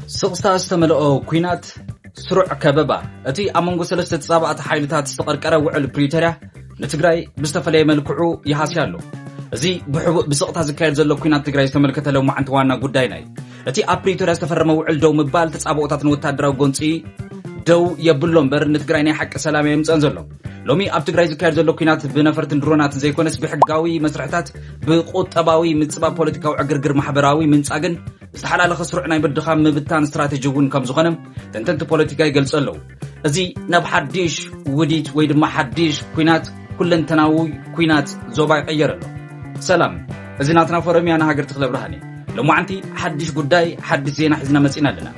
سقطة استملؤ كوينات سرع كبابا أتي أمانغو سلسة صابعة حيلتات استقرقرة وعل بريتريا نتقراي بستفلي ملكعو يحاسيالو زي بسقطة زكاير زلو كوينات تقراي استملكت لو معنت وانا قدايناي أتي أبريتريا استفرم وعل دو مبال تتصابعوتات نوتادراو قنصي دو يبلون بر نتقرايني حق سلامي يمسأنزلو لومي أب تقراي زكاير زلو كوينات بنفرتن درونات زي كونس بحقاوي مسرحتات بقطباوي متصبا بوليتيكاو عقرقر محبراوي منصاقن استحلال خسرعنا يبدخام مبتان استراتيجيون كم زغنم تنتنت بوليتيكا يقلصلو ازي نب حديش وديت ويد ما حديش كوينات كلن تناوي كوينات زوبا يقيرلو سلام ازي ناتنا فورمي انا هاجر تخلب رهاني لو ما عندي حديش قداي حديث زينا حزنا مسينا لنا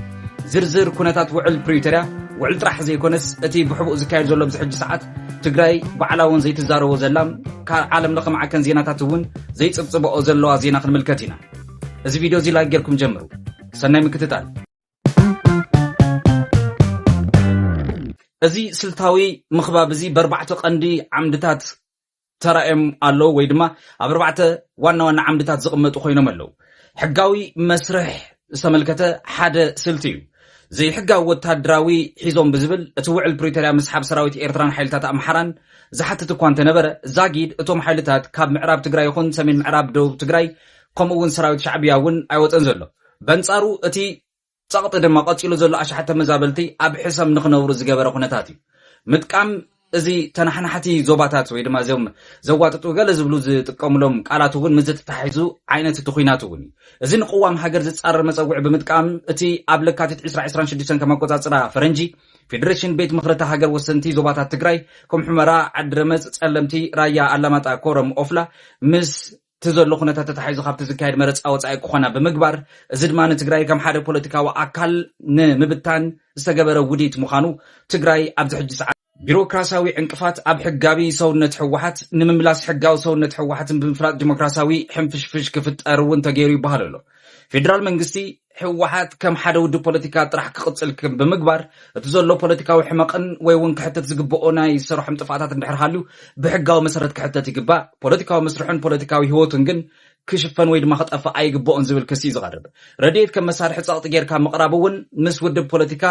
زرزر كوناتات وعل بريتريا وعل طرح زي كونس اتي بحبو زكاير زلو بزحج ساعات تግራይ بعلاون زي تزارو زلام كعالم لقم عكن زيناتات ون زي صبصبو زلوا زينا خنملكت هنا እዚ ቪዲዮ እዚ ላይክ ጌርኩም ጀምሩ ሰናይ ምክትታል እዚ ስልታዊ ምኽባብ እዚ በርባዕተ ቀንዲ ዓምድታት ተራእዮም ኣለው ወይ ድማ ኣብ ኣርባዕተ ዋና ዋና ዓምድታት ዝቕመጡ ኮይኖም ኣለው ሕጋዊ መስርሕ ዝተመልከተ ሓደ ስልቲ እዩ ዘይ ሕጋዊ ወታደራዊ ሒዞም ብዝብል እቲ ውዕል ፕሪቶሪያ ምስሓብ ሰራዊት ኤርትራን ሓይልታት ኣምሓራን ዝሓትት እኳ እንተነበረ ዛጊድ እቶም ሓይልታት ካብ ምዕራብ ትግራይ ይኹን ሰሜን ምዕራብ ደቡብ ትግራይ ከምኡውን ሰራዊት ሻዕብያ እውን ኣይወፅን ዘሎ በንጻሩ እቲ ጸቕጥ ድማ ቀፂሉ ዘሎ ኣሽሓተ መዛበልቲ ኣብ ሕሰብ ንኽነብሩ ዝገበረ ኩነታት እዩ ምጥቃም እዚ ተናሕናሕቲ ዞባታት ወይ ድማ እዞም ዘዋጥጡ ገለ ዝብሉ ዝጥቀምሎም ቃላት እውን ምዝተታሒዙ ዓይነት እቲ ኩናት እውን እዚ ንቅዋም ሃገር ዝጻረር መፀውዒ ብምጥቃም እቲ ኣብ ለካቲት 2026 ከም ኣቆጻጽራ ፈረንጂ ፌደሬሽን ቤት ምኽሪ ሃገር ወሰንቲ ዞባታት ትግራይ ከም ሕመራ ዓድረመፅ ጸለምቲ ራያ ኣላማጣ ኮረም ኦፍላ ምስ تزول لخنة تتحيز خابت زكايد مرز أو تسايق خنا بمقبر زدمان تجراي كم حدا بوليتيكا وأكل مبتان استجابر وديت مخانو تجراي عبد حج سعد بيروقراطياوي انقفات اب حجابي سونت حوحات نمملاس حجاو سونت حوحات بمفراد ديمقراطياوي حنفشفش كفتقرون تغيرو يبهالو فيدرال منغستي حوحات كم حدا ود بوليتيكا طرح كقصل كم بمقبر تزول بوليتيكاوي حمقن وي ون كحتت زغبؤنا يسرح مطفاتات اندحرحالو بحجاو مسرت كحتت يغبا بوليتيكاوي مسرحن بوليتيكاوي هوتن ግን ክሽፈን ወይ ድማ خطف ኣይግበኦን ዝብል ከሲ ዝቀርብ ረድኤት ከም መሳርሒ ጸቕጥ ጌርካ መቅራቡን ምስ ውድብ ፖለቲካ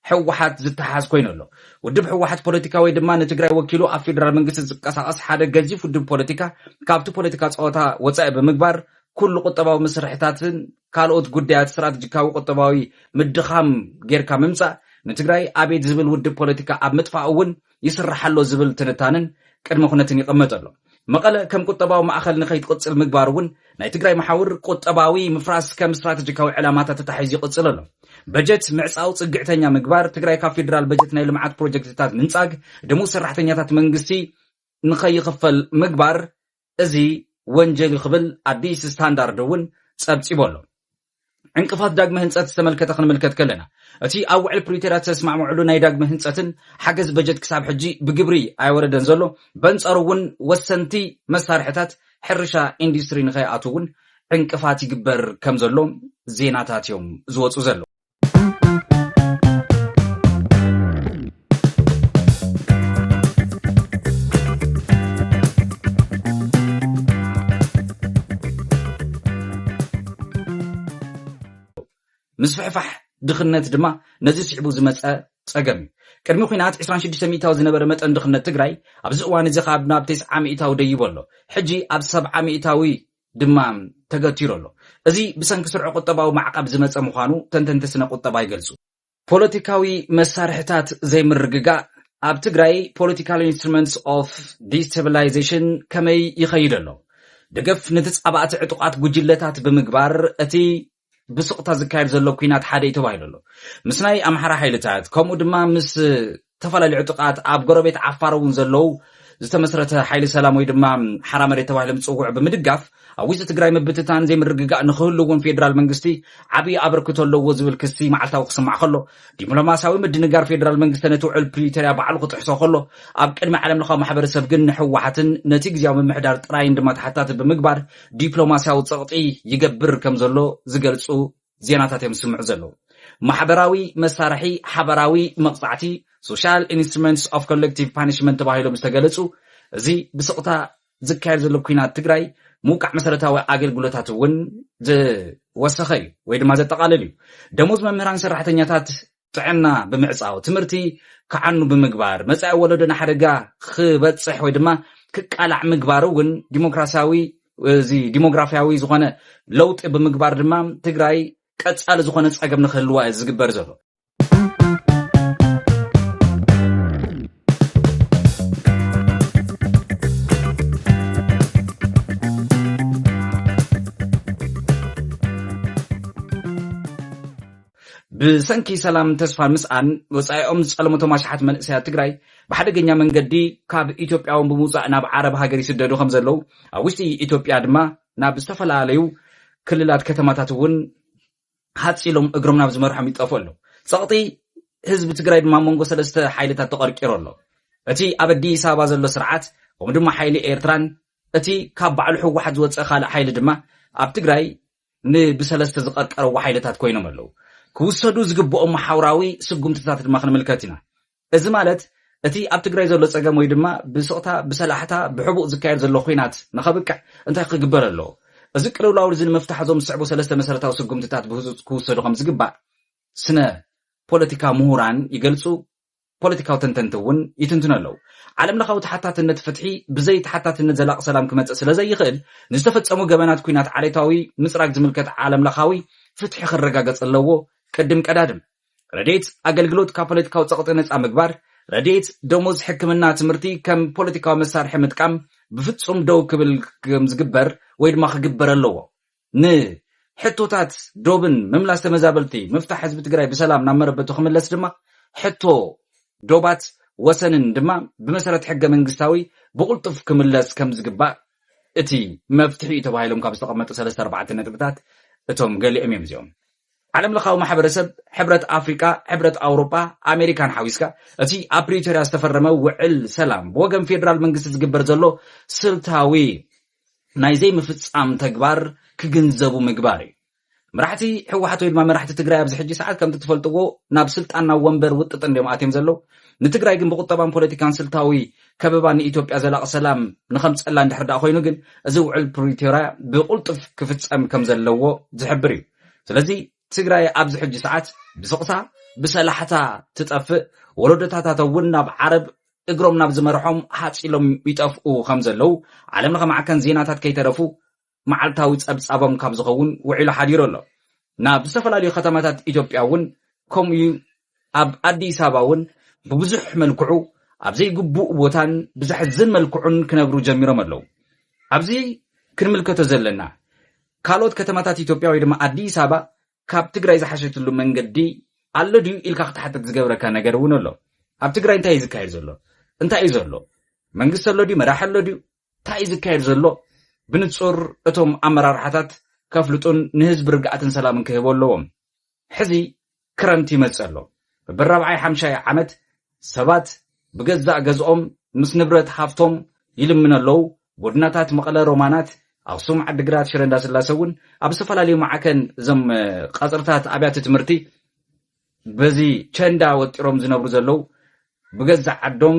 حوحات زتحاز كوينلو ودب حوحات بوليتيكا ወይ ድማ ንትግራይ ወኪሉ ኣብ ፌደራል መንግስቲ ዝቀሳቀስ ሓደ ገዚፍ ውድብ ፖለቲካ ካብቲ ፖለቲካ ጸወታ ወጻኢ ብምግባር ኩሉ ቁጠባዊ መስርሕታትን ካልኦት ጉዳያት ስትራቴጂካዊ ቁጠባዊ ምድኻም ጌርካ ምምጻእ ንትግራይ ኣቤት ዝብል ውድብ ፖለቲካ ኣብ ምጥፋእውን ይስራሓሎ ዝብል ትንታንን ቅድመ ኩነትን ይቀመጠሎ መቀለ ከም ቁጠባዊ ማእከል ንኸይትቅጽል ምግባርውን ናይ ትግራይ መሓውር ቁጠባዊ ምፍራስ ከም ስትራቴጂካዊ ዕላማታት ተታሒዙ ይቅጽል ኣሎ በጀት ምዕጻው ጽግዕተኛ ምግባር ትግራይ ካብ ፌደራል በጀት ናይ ልምዓት ፕሮጀክትታት ምንጻግ ደሞ ሰራሕተኛታት መንግስቲ ንኸይኽፈል ምግባር እዚ ወንጀል ይኽብል ኣዲስ ስታንዳርድ እውን ጸብጺቦሎ እንቅፋት ዳግመ ህንጸት ዝተመልከተ ክንምልከት ከለና እቲ ኣብ ውዕል ፕሪቶሪያ ተስማዕምዑሉ ናይ ዳግመ ህንጸትን ሓገዝ በጀት ክሳብ ሕጂ ብግብሪ ኣይወረደን ዘሎ በንጸሩ እውን ወሰንቲ መሳርሕታት ሕርሻ ኢንዱስትሪ ንኸይኣቱ እውን እንቅፋት ይግበር ከም ዘሎ ዜናታት እዮም ዝወጹ ዘሎ مسفحفح دخلنت دما نزي سحبو زمصا صقم قدمي خوينات 2600 زنبر مطن دخلنت تግራይ ኣብዚ እዋን እዚ ካብ ናብ 900 ደይበሎ ሕጂ ኣብ 700 ድማ ተገቲሮሎ እዚ ብሰንኪ ስርዑ ቁጠባዊ ማዕቀብ ዝመፀ ምዃኑ ተንተንተ ስነ ቁጠባ ይገልጹ ፖለቲካዊ መሳርሕታት ዘይምርግጋ ኣብ ትግራይ ፖለቲካል ኢንስትሩመንትስ ኦፍ ዲስታቢላይዜሽን ከመይ ይኸይደሎ ደገፍ ንተጻባእቲ ዕጡቃት ጉጅለታት ብምግባር እቲ بسقطة زكاير زلو كوينات حدا يتبايلو مسناي أمحرا حيلتات كومو دما مس تفال العتقات عب قربيت عفارون زلو زتمسرت حيل سلام ويدما حرام ريتبايلو متصوع بمدقاف أويزة تقراي مبتتان زي مرقاق نخلوون فيدرال منغستي عبي أبركتو اللو وزوال كسي معالتا وقسم مع خلو ديملوماساوي مدنقار فيدرال منغستي نتوع البريتريا بعلقو تحسو خلو أب كلمة عالم لخوا محبر سبقن حوحاتن نتيق زيو من محدار تراين دما تحتات بمقبار ديبلوماساوي تغطي يقبر كم زلو زقلسو زيناتات يمسمع زلو محبراوي مسارحي حبراوي مقطعتي social instruments of collective punishment تباهيلو مستقلسو زي بسقطة ዝካየድ ዘሎ ኩናት ትግራይ ሙቃዕ መሰረታዊ ኣገልግሎታት እውን ዝወሰኸ እዩ ወይ ድማ ዘጠቃልል እዩ ደሞዝ መምህራን ሰራሕተኛታት ጥዕና ብምዕፃው ትምህርቲ ክዓኑ ብምግባር መጻኢ ወለዶ ንሓደጋ ክበፅሕ ወይ ድማ ክቃላዕ ምግባር እውን ዲሞግራፊያዊ ዝኾነ ለውጢ ብምግባር ድማ ትግራይ ቀጻሊ ዝኾነ ፀገም ንክህልዋ ዝግበር ዘሎ ብሰንኪ ሰላም ተስፋ ምስኣን ወፃኢኦም ዝፀለመቶም ኣሽሓት መንእሰያት ትግራይ ብሓደገኛ መንገዲ ካብ ኢትዮጵያውን ብምውፃእ ናብ ዓረብ ሃገር ይስደዱ ከም ዘለው ኣብ ውሽጢ ኢትዮጵያ ድማ ናብ ዝተፈላለዩ ክልላት ከተማታት እውን ሓፂሎም እግሮም ናብ ዝመርሖም ይጠፍኡ ኣለው ፀቕጢ ህዝቢ ትግራይ ድማ መንጎ ሰለስተ ሓይልታት ተቐርቂሩ ኣሎ እቲ ኣብ ኣዲስ ኣበባ ዘሎ ስርዓት ከምኡ ድማ ሓይሊ ኤርትራን እቲ ካብ ባዕሉ ሕወሓት ዝወፀ ካልእ ሓይሊ ድማ ኣብ ትግራይ ብሰለስተ ዝቐርቀረዎ ሓይልታት ኮይኖም ኣለው ክውሰዱ ዝግብኦም ማሕበራዊ ስጉምትታት ድማ ክንምልከት ኢና እዚ ማለት እቲ ኣብ ትግራይ ዘሎ ፀገም ወይ ድማ ብስቕታ ብሰላሕታ ብሕቡእ ዝካየድ ዘሎ ኩናት ንኸብቅዕ እንታይ ክግበር ኣለዎ እዚ ቅልውላው እዚ ንምፍታሕ ዞም ዝስዕቡ ሰለስተ መሰረታዊ ስጉምትታት ክውሰዱ ከም ዝግባእ ስነ ፖለቲካ ምሁራን ይገልፁ ፖለቲካዊ ተንተንቲ እውን ይትንትኑ ኣለው ዓለም ለኻዊ ተሓታትነት ፍትሒ ብዘይ ተሓታትነት ዘላቕ ሰላም ክመፅእ ስለ ዘይኽእል ንዝተፈፀሙ ገበናት ኩናት ዓሌታዊ ምፅራግ ዝምልከት ዓለም ለኻዊ ፍትሒ ክረጋገፅ ኣለዎ ቅድም ቀዳድም ረድኤት ኣገልግሎት ካብ ፖለቲካዊ ፀቕጢ ነፃ ምግባር ረድኤት ደሞዝ ሕክምና ትምህርቲ ከም ፖለቲካዊ መሳርሒ ምጥቃም ብፍጹም ደው ክብል ከም ዝግበር ወይ ድማ ክግበር ኣለዎ ንሕቶታት ዶብን ምምላስ ተመዛበልቲ ምፍታሕ ህዝቢ ትግራይ ብሰላም ናብ መረበቱ ክምለስ ድማ ሕቶ ዶባት ወሰንን ድማ ብመሰረት ሕገ መንግስታዊ ብቁልጡፍ ክምለስ ከም ዝግባእ እቲ መፍትሒ ተባሂሎም ካብ ዝተቐመጡ 3-4 ነጥብታት እቶም ገሊኦም እዮም እዚኦም ዓለም ለኻዊ ማሕበረሰብ ሕብረት ኣፍሪካ ሕብረት ኣውሮፓ ኣሜሪካን ሓዊስካ እቲ ኣብ ፕሪቶርያ ዝተፈረመ ውዕል ሰላም ብወገን ፌደራል መንግስቲ ዝግበር ዘሎ ስልታዊ ናይ ዘይምፍፃም ተግባር ክግንዘቡ ምግባር እዩ መራሕቲ ሕወሓት ወይ ድማ መራሕቲ ትግራይ ኣብዚ ሕጂ ሰዓት ከምቲ ትፈልጥዎ ናብ ስልጣን ናብ ወንበር ውጥጥ እንዲኦም ኣትዮም ዘለው ንትግራይ ግን ብቁጠባን ፖለቲካን ስልታዊ ከበባ ንኢትዮጵያ ዘላቕ ሰላም ንኸምፀላ እንድሕር ዳ ኮይኑ ግን እዚ ውዕል ፕሪቶርያ ብቁልጡፍ ክፍፀም ከም ዘለዎ ዝሕብር እዩ ስለዚ ትግራይ ኣብዚ ሕጂ ሰዓት ብስቕታ ብሰላሕታ ትጠፍእ ወለዶታታት እውን ናብ ዓረብ እግሮም ናብ ዝመርሖም ሓፂሎም ይጠፍኡ ከም ዘለው ዓለም ለኸ ማዕከን ዜናታት ከይተረፉ መዓልታዊ ፀብፃቦም ካብ ዝኸውን ውዒሉ ሓዲሩ ኣሎ ናብ ዝተፈላለዩ ከተማታት ኢትዮጵያ እውን ከምኡ ኣብ ኣዲስ ኣበባ እውን ብብዙሕ መልክዑ ኣብ ዘይግቡእ ቦታን ብዘሕዝን መልክዑን ክነብሩ ጀሚሮም ኣለው ኣብዚ ክንምልከቶ ዘለና ካልኦት ከተማታት ኢትዮጵያ ወይ ድማ ኣዲስ ኣበባ ካብ ትግራይ ዝሓሸትሉ መንገዲ ኣሎ ድዩ ኢልካ ክትሓትት ዝገብረካ ነገር እውን ኣሎ ኣብ ትግራይ እንታይ እዩ ዝካየድ ዘሎ እንታይ እዩ ዘሎ መንግስቲ ኣሎ ድዩ መራሒ ኣሎ ድዩ እንታይ እዩ ዝካየድ ዘሎ ብንጹር እቶም ኣመራርሓታት ከፍልጡን ንህዝቢ ርግኣትን ሰላምን ክህቦ ኣለዎም ሕዚ ክረምቲ ይመፅእ ኣሎ ብራብዓይ 5 ዓመት ሰባት ብገዛእ ገዝኦም ምስ ንብረት ሃፍቶም ይልምን ኣለው ጎድናታት መቐለ ሮማናት ኣክሱም ዓዲግራት ሽረ እንዳስላሴ እውን ኣብ ዝተፈላለዩ ማዕከን እዞም ቀፅርታት ኣብያተ ትምህርቲ በዚ ቸንዳ ወጢሮም ዝነብሩ ዘለው ብገዛእ ዓዶም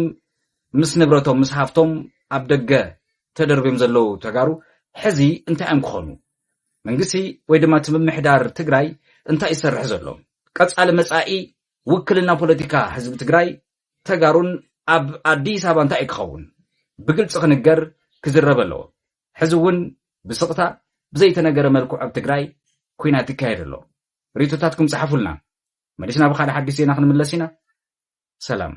ምስ ንብረቶም ምስ ሃፍቶም ኣብ ደገ ተደርብዮም ዘለው ተጋሩ ሕዚ እንታይ እዮም ክኾኑ መንግስቲ ወይ ድማ ምምሕዳር ትግራይ እንታይ ይሰርሕ ዘሎ ቀጻሊ መጻኢ ውክልና ፖለቲካ ህዝቢ ትግራይ ተጋሩን ኣብ ኣዲስ ኣበባ እንታይ ክኸውን ብግልጽ ክንገር ክዝረብ ኣለዎ ሕዚ እውን ብስቕታ ብዘይተነገረ መልክዑ ኣብ ትግራይ ኩናት ይካየድ ኣሎ ሪቶታትኩም ጽሓፉልና መሊስና ብኻልእ ሓዲስ ዜና ክንምለስ ኢና ሰላም